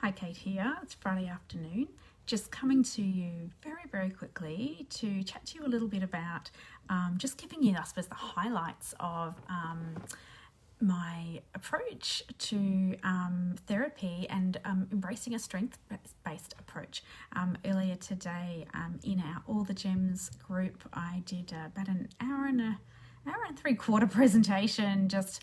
Hi, Kate here. It's Friday afternoon. Just coming to you very, very quickly to chat to you a little bit about just giving you, I suppose, the highlights of my approach to therapy and embracing a strength-based approach. Earlier today in our All the Gems group, I did about an hour and 3/4 presentation, just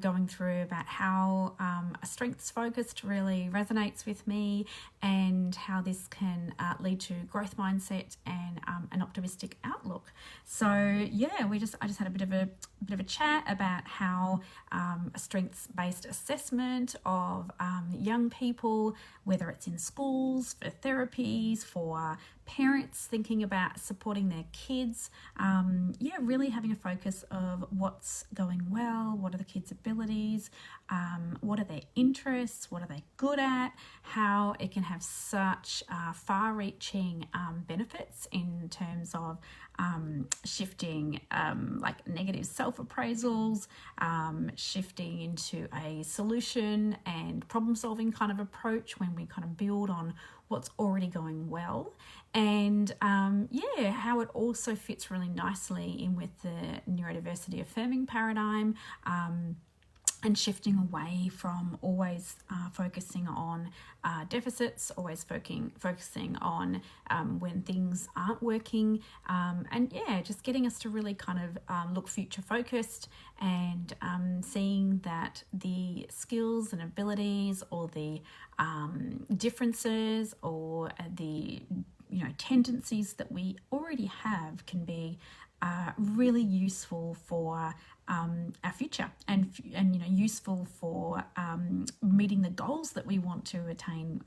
going through about how a strengths focused really resonates with me and how this can lead to growth mindset and an optimistic outlook. So yeah, I just had a bit of a chat about how a strengths-based assessment of young people, whether it's in schools, for therapies, for parents thinking about supporting their kids, really having a focus of what's going well, what are the kids' abilities, what are their interests, what are they good at, how it can have such far-reaching benefits in terms of shifting like negative self-appraisals, shifting into a solution and problem-solving kind of approach when we kind of build on what's already going well, and how it also fits really nicely in with the neurodiversity affirming paradigm, and shifting away from always focusing on deficits, always focusing on when things aren't working, just getting us to really kind of look future focused and seeing that the skills and abilities or the differences or the tendencies that we already have can be really useful for our future and useful for meeting the goals that we want to attain,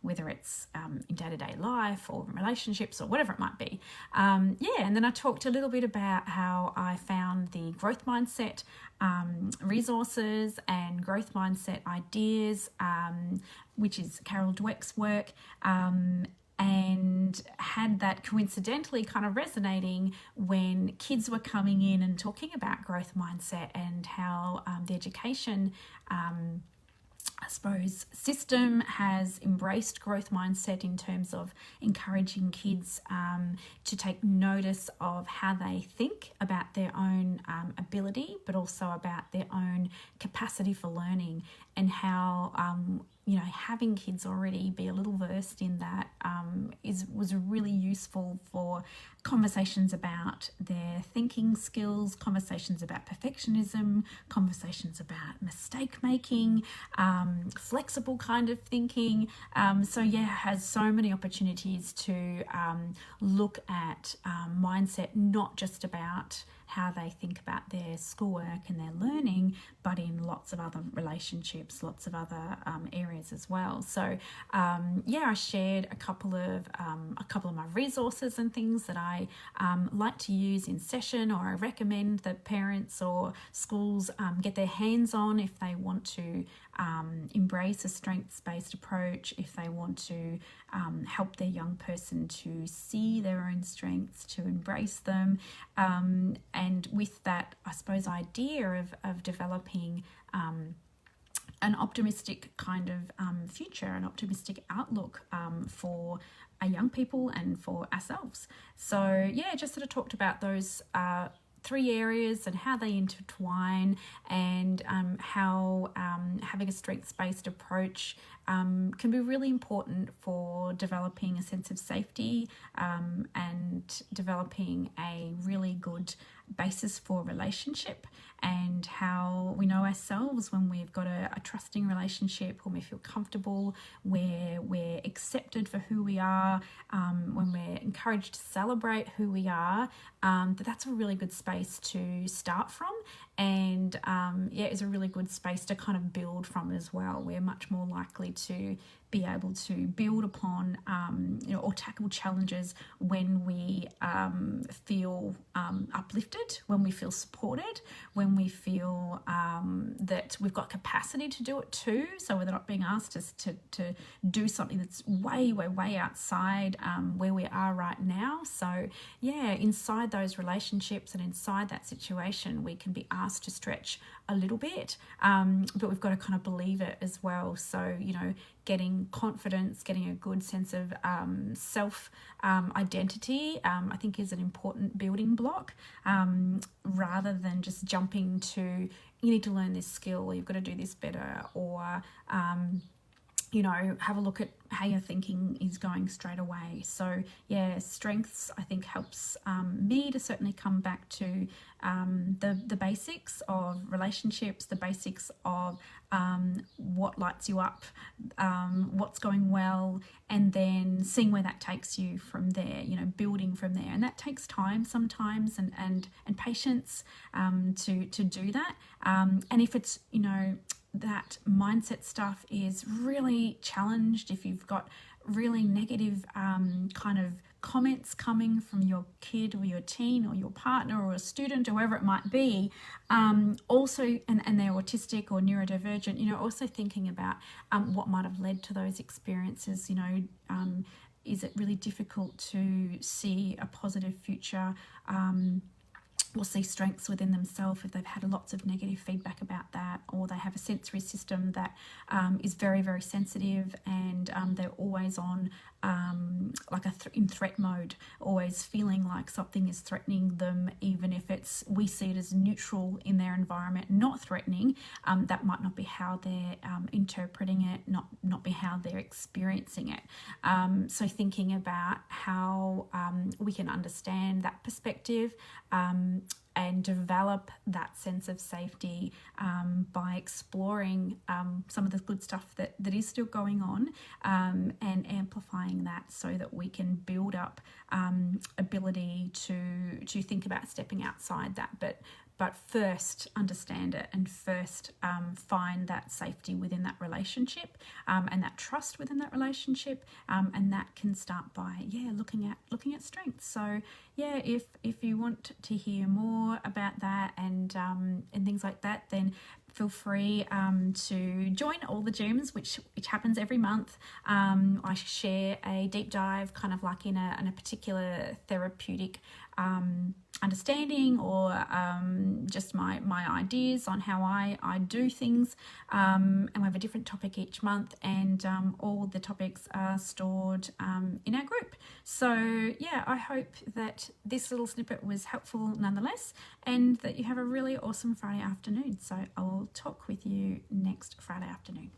whether it's in day-to-day life or relationships or whatever it might be. And then I talked a little bit about how I found the growth mindset resources and growth mindset ideas, which is Carol Dweck's work, and had that coincidentally kind of resonating when kids were coming in and talking about growth mindset and how the education I suppose system has embraced growth mindset in terms of encouraging kids to take notice of how they think about their own ability, but also about their own capacity for learning, and how having kids already be a little versed in that was really useful for conversations about their thinking skills, conversations about perfectionism, conversations about mistake making, flexible kind of thinking. Has so many opportunities to look at mindset, not just about how they think about their schoolwork and their learning, but in lots of other relationships, lots of other areas as well. So I shared a couple of my resources and things that I like to use in session, or I recommend that parents or schools get their hands on if they want to embrace a strengths-based approach, if they want to help their young person to see their own strengths, to embrace them, and with that, I suppose, idea of developing an optimistic kind of future, an optimistic outlook for our young people and for ourselves. So just sort of talked about those three areas and how they intertwine, and how having a strengths-based approach can be really important for developing a sense of safety and developing a really good basis for relationship, and how we know ourselves when we've got a trusting relationship, when we feel comfortable, where we're accepted for who we are, when we're encouraged to celebrate who we are, that's a really good space to start from, and is a really good space to kind of build from as well. We're much more likely to be able to build upon or tackle challenges when we feel uplifted trusted, when we feel supported, when we feel that we've got capacity to do it too, so we're not being asked to do something that's way outside where we are right now. So yeah, inside those relationships and inside that situation, we can be asked to stretch a little bit, but we've got to kind of believe it as well. So, you know, getting confidence, getting a good sense of self identity, I think is an important building block, rather than just jumping to, you need to learn this skill, or you've got to do this better, or you know, have a look at how your thinking is going straight away. So yeah, strengths I think helps me to certainly come back to the basics of relationships, the basics of what lights you up, what's going well, and then seeing where that takes you from there, you know, building from there. And that takes time sometimes, and patience to do that. And if it's, you know, that mindset stuff is really challenged, if you've got really negative kind of comments coming from your kid or your teen or your partner or a student or whoever it might be, also, and they're autistic or neurodivergent, you know, also thinking about what might have led to those experiences. You know, is it really difficult to see a positive future or see strengths within themselves if they've had lots of negative feedback about that, or they have a sensory system that is very sensitive, and they're always on like in threat mode, always feeling like something is threatening them, even if we see it as neutral in their environment, not threatening. That might not be how they're interpreting it, not be how they're experiencing it. So thinking about how we can understand that perspective, and develop that sense of safety by exploring some of the good stuff that is still going on, and amplifying that so that we can build up ability to think about stepping outside that, but first understand it, and first find that safety within that relationship, and that trust within that relationship, and that can start by looking at strengths. So yeah, if you want to hear more about that and things like that, then feel free to join All the Gems, which happens every month. I share a deep dive, kind of like in a particular therapeutic understanding, or just my ideas on how I do things, and we have a different topic each month, and all the topics are stored in our group. So yeah, I hope that this little snippet was helpful nonetheless, and that you have a really awesome Friday afternoon. So I'll talk with you next Friday afternoon.